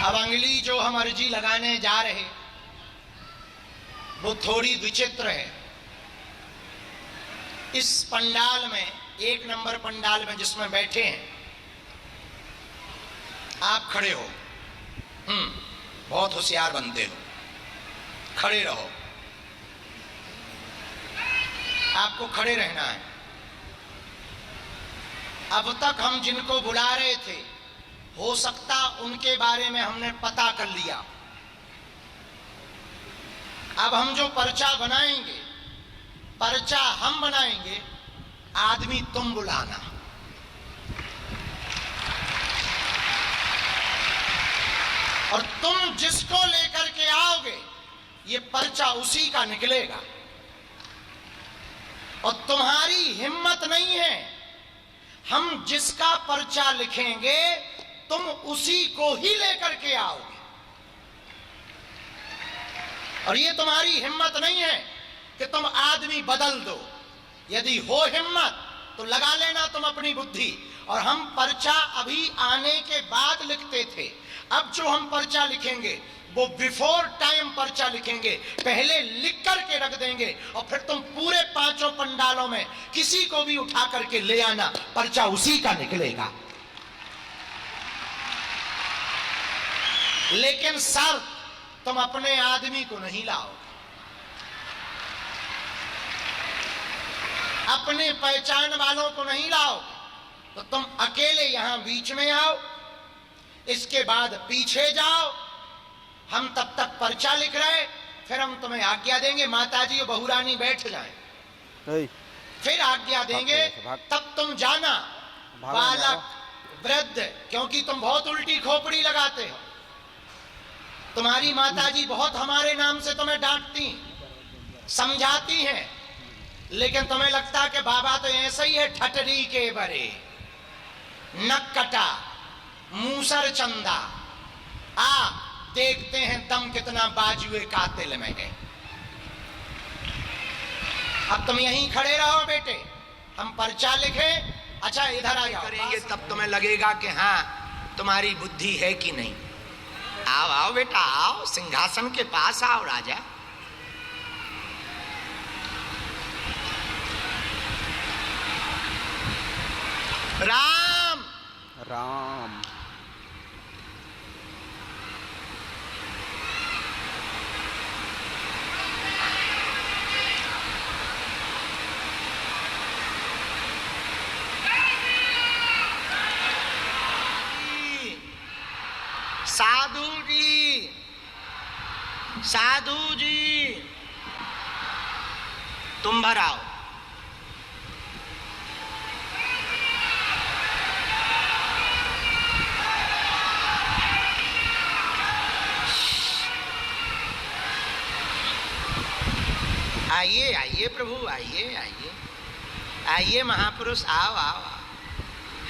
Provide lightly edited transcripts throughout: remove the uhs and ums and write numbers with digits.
अब अंगली जो हम अर्जी लगाने जा रहे वो थोड़ी विचित्र है। इस पंडाल में, 1 नंबर पंडाल में जिसमें बैठे हैं, आप खड़े हो। बहुत होशियार बनते हो, खड़े रहो। आपको खड़े रहना है। अब तक हम जिनको बुला रहे थे, हो सकता उनके बारे में हमने पता कर लिया। अब हम जो पर्चा बनाएंगे, पर्चा हम बनाएंगे, आदमी तुम बुलाना। और तुम जिसको लेकर के आओगे, ये पर्चा उसी का निकलेगा। और तुम्हारी हिम्मत नहीं है, हम जिसका पर्चा लिखेंगे तुम उसी को ही लेकर के आओगे। और ये तुम्हारी हिम्मत नहीं है कि तुम आदमी बदल दो। यदि हो हिम्मत तो लगा लेना तुम अपनी बुद्धि। और हम पर्चा अभी आने के बाद लिखते थे, अब जो हम पर्चा लिखेंगे वो बिफोर टाइम पर्चा लिखेंगे, पहले लिख करके रख देंगे। और फिर तुम पूरे 5 पंडालों में किसी को भी उठा करके ले आना, पर्चा उसी का निकलेगा। लेकिन सर, तुम अपने आदमी को नहीं लाओ, अपने पहचान वालों को नहीं लाओ, तो तुम अकेले यहां बीच में आओ, इसके बाद पीछे जाओ। हम तब तक पर्चा लिख रहे, फिर हम तुम्हें आज्ञा देंगे, माताजी और बहुरानी बैठ जाएं, फिर आज्ञा देंगे, तब तुम जाना। बालक, वृद्ध, क्योंकि तुम बहुत उल्टी खोपड़ी लगाते हो। तुम्हारी माताजी बहुत हमारे नाम से तुम्हें डांटती, समझाती हैं, लेकिन तुम्हें लगता कि बाबा तो ऐसा ही है, ठटरी के बरे, नक कटा, मूसर चंदा। देखते हैं दम कितना बाजुए कातिल में है। अब तुम यहीं खड़े रहो बेटे, हम पर्चा लिखे। अच्छा, इधर आ जाओ करेंगे, तब तुम्हें लगेगा कि हाँ तुम्हारी बुद्धि है कि नहीं। आओ आओ बेटा, आओ, सिंहासन के पास आओ राजा। राम राम। साधु जी, साधु जी, तुम भर आओ। आइए आइए प्रभु, आइए आइए आइए महापुरुष, आओ आओ।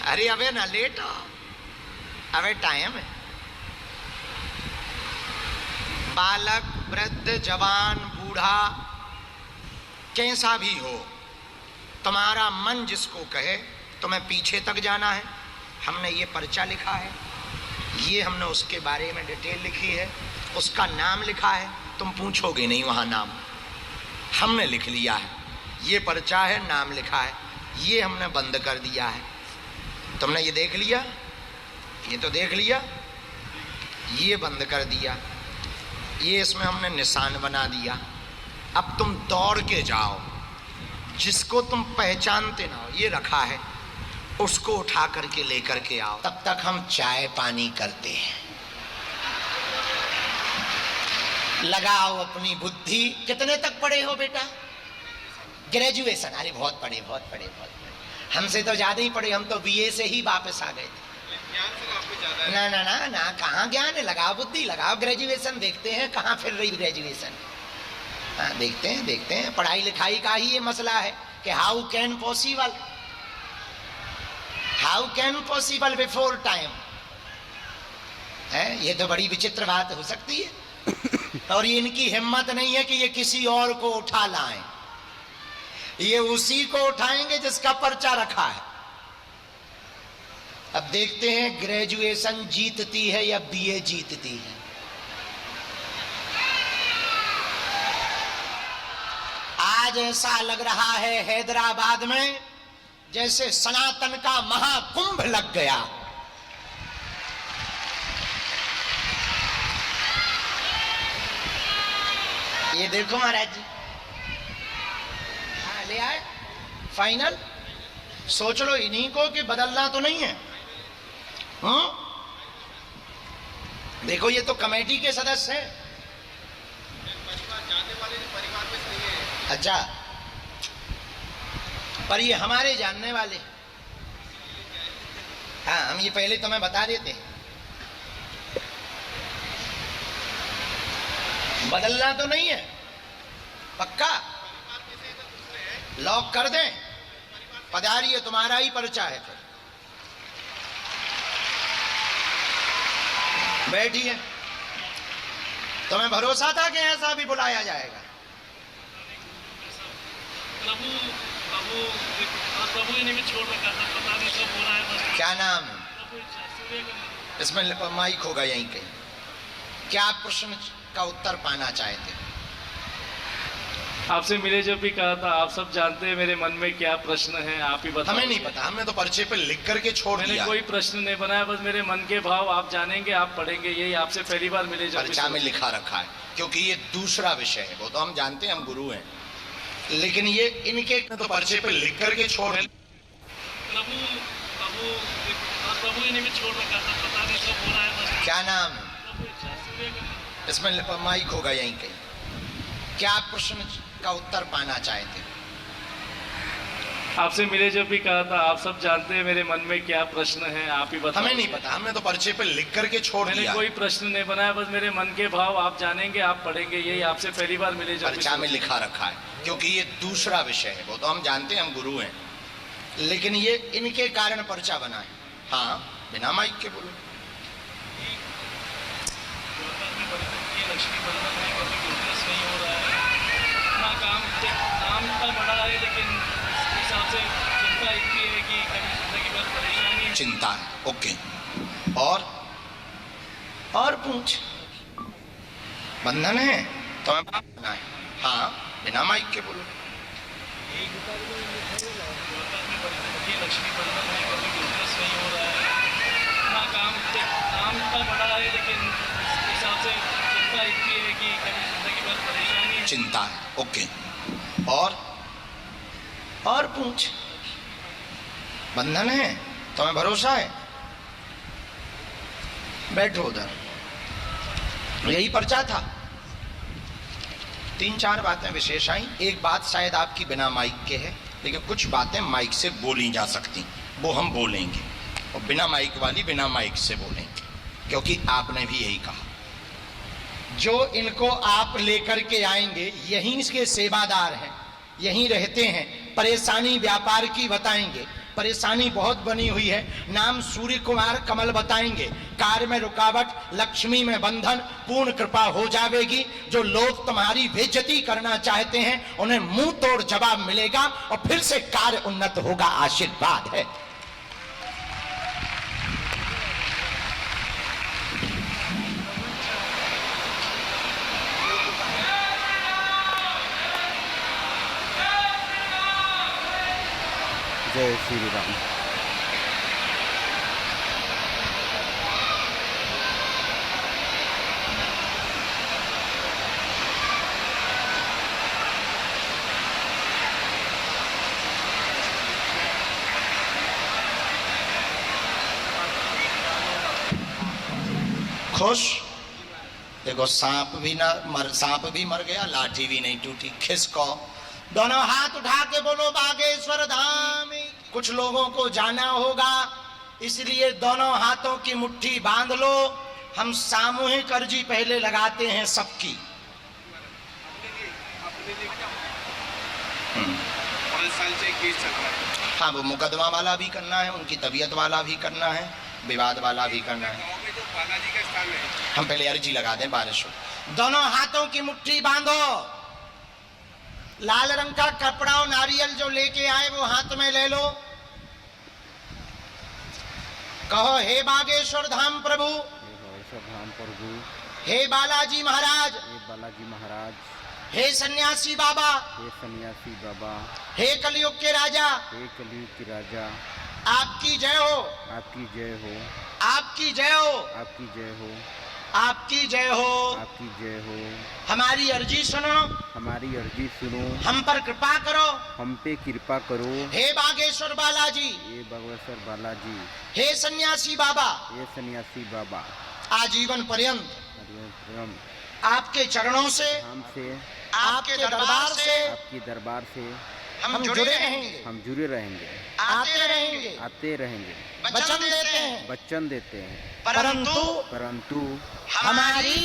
अरे अबे ना लेट हो, अबे टाइम है। बालक, वृद्ध, जवान, बूढ़ा, कैसा भी हो, तुम्हारा मन जिसको कहे, तुम्हें पीछे तक जाना है। हमने ये पर्चा लिखा है, ये हमने उसके बारे में डिटेल लिखी है, उसका नाम लिखा है। तुम पूछोगे नहीं वहाँ नाम, हमने लिख लिया है। ये पर्चा है, नाम लिखा है, ये हमने बंद कर दिया है। तुमने ये देख लिया, ये तो देख लिया, ये बंद कर दिया, ये इसमें हमने निशान बना दिया। अब तुम दौड़ के जाओ, जिसको तुम पहचानते ना हो, ये रखा है, उसको उठा करके लेकर के आओ। तब तक हम चाय पानी करते हैं। लगाओ अपनी बुद्धि। कितने तक पढ़े हो बेटा? ग्रेजुएशन? अरे बहुत पढ़े, बहुत पढ़े, बहुत पढ़े। हमसे तो ज्यादा ही पढ़े, हम तो बीए से ही वापस आ गए थे। ना ना ना ना, कहाँ ज्ञान है? लगाओ बुद्धि, लगाओ ग्रेजुएशन। देखते हैं कहाँ फिर रही ग्रेजुएशन। हाँ, देखते हैं देखते हैं। पढ़ाई लिखाई का ही ये मसला है कि how can possible, how can possible before time है। ये तो बड़ी विचित्र बात हो सकती है। और ये इनकी हिम्मत नहीं है कि ये किसी और को उठा लाएं, ये उसी को उठाएंगे जिसका पर्चा रखा है। अब देखते हैं ग्रेजुएशन जीतती है या बीए जीतती है। आज ऐसा लग रहा है हैदराबाद में जैसे सनातन का महाकुंभ लग गया। ये देखो महाराज जी, हाँ ले आए फाइनल। सोच लो इन्हीं को कि बदलना तो नहीं है। देखो ये तो कमेटी के सदस्य हैं। अच्छा, पर ये हमारे जानने वाले। हाँ, हम ये पहले तुम्हें बता देते हैं, बदलना तो नहीं है, पक्का लॉक कर दें। पधारिए, तुम्हारा ही पर्चा है। फिर बैठिए। तुम्हें भरोसा था कि ऐसा भी बुलाया जाएगा? प्रभु इन्हें भी छोड़ रखा था, पता नहीं कब हो रहा है बस। क्या नाम है? इसमें माइक होगा यहीं कहीं। क्या प्रश्न का उत्तर पाना चाहते? आपसे मिले जब भी कहा था, आप सब जानते हैं मेरे मन में क्या प्रश्न है, आप ही बताओ। हमें नहीं पता, हमने तो पर्चे पे लिख करके छोड़ मैंने दिया। कोई प्रश्न नहीं बनाया, बस मेरे मन के भाव आप जानेंगे, आप पढ़ेंगे, यही आपसे पहली बार मिले जब। पर्चा में लिखा रखा है, क्योंकि ये दूसरा विषय है। वो तो हम जानते हैं, हम गुरु हैं, लेकिन ये इनके तो पर्चे पे लिख करके छोड़ दिया। प्रभु इन्हें भी छोड़ रखा था, पता नहीं कब हो रहा है बस। क्या नाम है? इसमें माइक होगा यहीं कहीं। क्या प्रश्न का उत्तर पाना चाहते? आपसे मिले जब भी कहा था, आप सब जानते हैं मेरे मन में क्या प्रश्न है, आप ही बताओ। हमें नहीं पता, हमने तो पर्चे पे लिख करके छोड़ मैंने दिया। कोई प्रश्न नहीं बनाया, बस मेरे मन के भाव आप जानेंगे, आप पढ़ेंगे, यही आपसे पहली बार मिले जब। पर्चा में लिखा रखा है, क्योंकि ये दूसरा विषय है। वो तो हम जानते हैं, हम गुरु हैं, लेकिन ये इनके कारण पर्चा बना है। हाँ, बिना माइक के बोलो। काम का बड़ा है, लेकिन हिसाब से चिंता इतनी है कि कभी जिंदगी भर परेशानी। चिंता है, ओके। और पूछ। बंधन है तो हमें है। हाँ, बिना माइक के बोलो। लक्ष्मी बंधन है, कभी बिजनेस नहीं हो रहा है। काम का बड़ा है, लेकिन हिसाब से चिंता इतनी है कि कभी जिंदगी भर परेशानी। चिंता है, ओके। और पूछ। बंधन है तो हमें भरोसा है। बैठो उधर, यही पर्चा था। 3-4 बातें विशेष आई। एक बात शायद आपकी बिना माइक के है, लेकिन कुछ बातें माइक से बोली जा सकती, वो हम बोलेंगे, और बिना माइक वाली बिना माइक से बोलेंगे, क्योंकि आपने भी यही कहा। जो इनको आप लेकर के आएंगे, यहीं इसके सेवादार हैं, यहीं रहते हैं। परेशानी व्यापार की बताएंगे, परेशानी बहुत बनी हुई है। नाम सूर्य कुमार कमल बताएंगे। कार्य में रुकावट, लक्ष्मी में बंधन, पूर्ण कृपा हो जाएगी। जो लोग तुम्हारी बेइज्जती करना चाहते हैं, उन्हें मुंह तोड़ जवाब मिलेगा और फिर से कार्य उन्नत होगा। आशीर्वाद है। जय श्री राम। खुश? देखो, सांप भी मर गया, लाठी भी नहीं टूटी। खिसको, दोनों हाथ उठा के बोलो बागेश्वर धाम। कुछ लोगों को जाना होगा, इसलिए दोनों हाथों की मुट्ठी बांध लो। हम सामूहिक अर्जी पहले लगाते हैं सबकी। हाँ, वो मुकदमा वाला भी करना है, उनकी तबीयत वाला भी करना है, विवाद वाला भी करना है। हम पहले अर्जी लगा दें, बारिश हो। दोनों हाथों की मुट्ठी बांधो। लाल रंग का कपड़ा और नारियल जो लेके आए वो हाथ में ले लो। कहो हे बागेश्वर धाम प्रभु, हे बागेश्वर धाम प्रभु, हे बालाजी महाराज, हे बालाजी महाराज, हे सन्यासी बाबा, हे सन्यासी बाबा, हे कलयुग के राजा, हे कलयुग के राजा, आपकी जय हो, आपकी जय हो, आपकी जय हो, आपकी जय हो, आपकी जय हो। आपकी जय हो। हमारी अर्जी सुनो, हमारी अर्जी सुनो, हम पर कृपा करो, हम पे कृपा करो। हे बागेश्वर बालाजी, हे बागेश्वर बालाजी, हे सन्यासी बाबा, हे सन्यासी बाबा, आजीवन पर्यंत हम आपके चरणों से, हमसे, आपके दरबार से आपकी दरबार से हम जुड़े रहेंगे, हम जुड़े रहेंगे, आते रहेंगे, आते रहेंगे, वचन देते हैं, वचन देते हैं, परंतु हमारी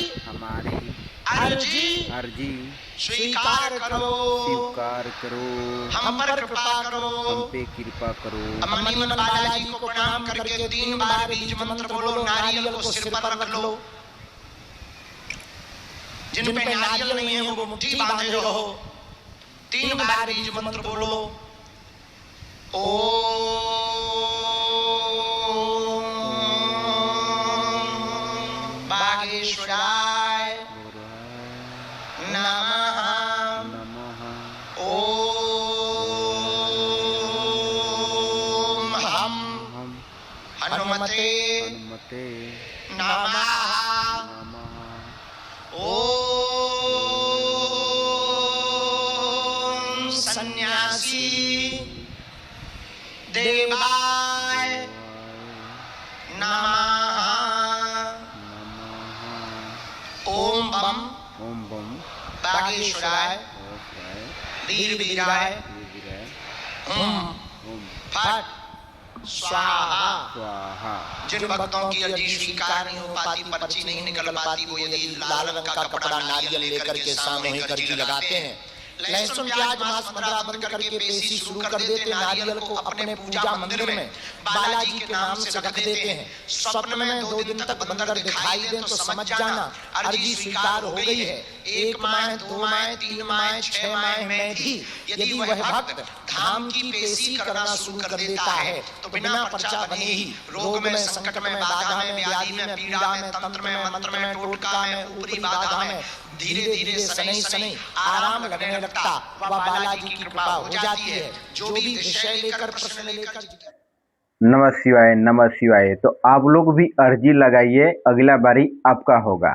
अर्जी अर्जी स्वीकार करो, स्वीकार करो, हम पर कृपा करो। हम पे कृपा करो। मनी मन बालाजी को प्रणाम करके 3 बार बीज मंत्र बोलो, नारियल को सिर पर रख लो, जिन पे नारियल नहीं है वो मुट्ठी बांधे रहो, 3 बार बीज मंत्र बोलो। ओम बागेश्वराय नमः, नमः। ओम हम हनुमते हनुमते नमः। नमः। ओम सन्यासी देवाय नमः। ओम बम ओम बम बागेश्वराय वीर वीराय ओम फट स्वाहा। स्वाहा। जिन भक्तों की अर्जी स्वीकार नहीं हो पाती, पर्ची नहीं निकल पाती, वो यदि लाल रंग का कपड़ा नारियल लेकर के सामूहिक अर्जी लगाते हैं, लहसुन प्याज मांस मदिरा बंद करके पेशी शुरू कर देते, नारियल को अपने पूजा मंदिर में बालाजी के नाम से रख देते हैं। स्वप्न में 2 दिन तक बंदर दिखाई दें तो समझ जाना अर्जी स्वीकार हो गई है। 1 माह 2 माह 3 माह 6 माह में भी यदि वह भक्त धाम की पेशी करना शुरू कर देता है तो बिना पर्चा बने ही रोग में, संकट में, बाधा में, व्याधि में, पीड़ा में, तंत्र में, मंत्र में, टोटका में, ऊपरी बाधा में धीरे धीरे शनै आराम लगने लगता, वह बालाजी की कृपा हो जाती है। जो भी विषय लेकर प्रश्न लेकर नमः शिवाय, नमः शिवाय। तो आप लोग भी अर्जी लगाइए, अगला बारी आपका होगा।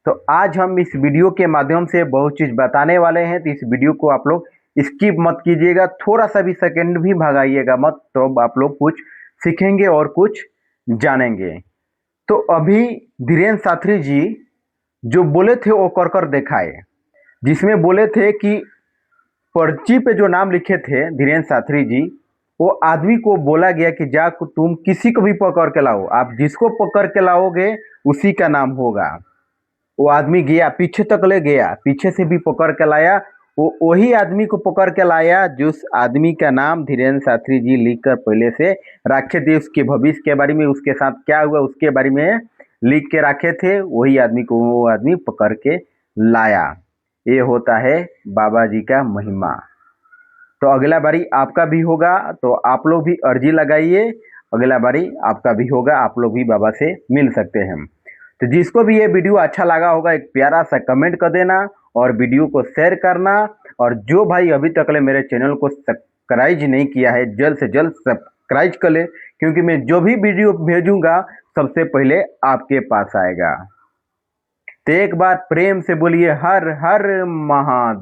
तो आज हम इस वीडियो के माध्यम से बहुत चीज़ बताने वाले हैं, तो इस वीडियो को आप लोग स्किप मत कीजिएगा, थोड़ा सा भी सेकंड भी भगाइएगा मत, तो आप लोग कुछ सीखेंगे और कुछ जानेंगे। तो अभी धीरेन्द्र शास्त्री जी जो बोले थे वो कर कर दिखाए, जिसमें बोले थे कि पर्ची पे जो नाम लिखे थे धीरेन्द्र शास्त्री जी, वो आदमी को बोला गया कि जा तुम किसी को भी पकड़ के लाओ, आप जिसको पकड़ के लाओगे उसी का नाम होगा। वो आदमी गया, पीछे तक ले गया, पीछे से भी पकड़ के लाया, वो वही आदमी को पकड़ के लाया जिस आदमी का नाम धीरेन्द्र शास्त्री जी लिखकर पहले से रखे थे, उसके भविष्य के बारे में, उसके साथ क्या हुआ उसके बारे में लिख के रखे थे, वही आदमी को वो आदमी पकड़ के लाया। ये होता है बाबा जी का महिमा। तो अगला बारी आपका भी होगा, तो आप लोग भी अर्जी लगाइए, अगला बारी आपका भी होगा, आप लोग भी बाबा से मिल सकते हैं। तो जिसको भी ये वीडियो अच्छा लगा होगा एक प्यारा सा कमेंट कर देना और वीडियो को शेयर करना, और जो भाई अभी तक ले मेरे चैनल को सब्सक्राइब नहीं किया है जल्द से जल्द सब्सक्राइब कर ले, क्योंकि मैं जो भी वीडियो भेजूंगा सबसे पहले आपके पास आएगा। तो एक बार प्रेम से बोलिए हर हर महादेव।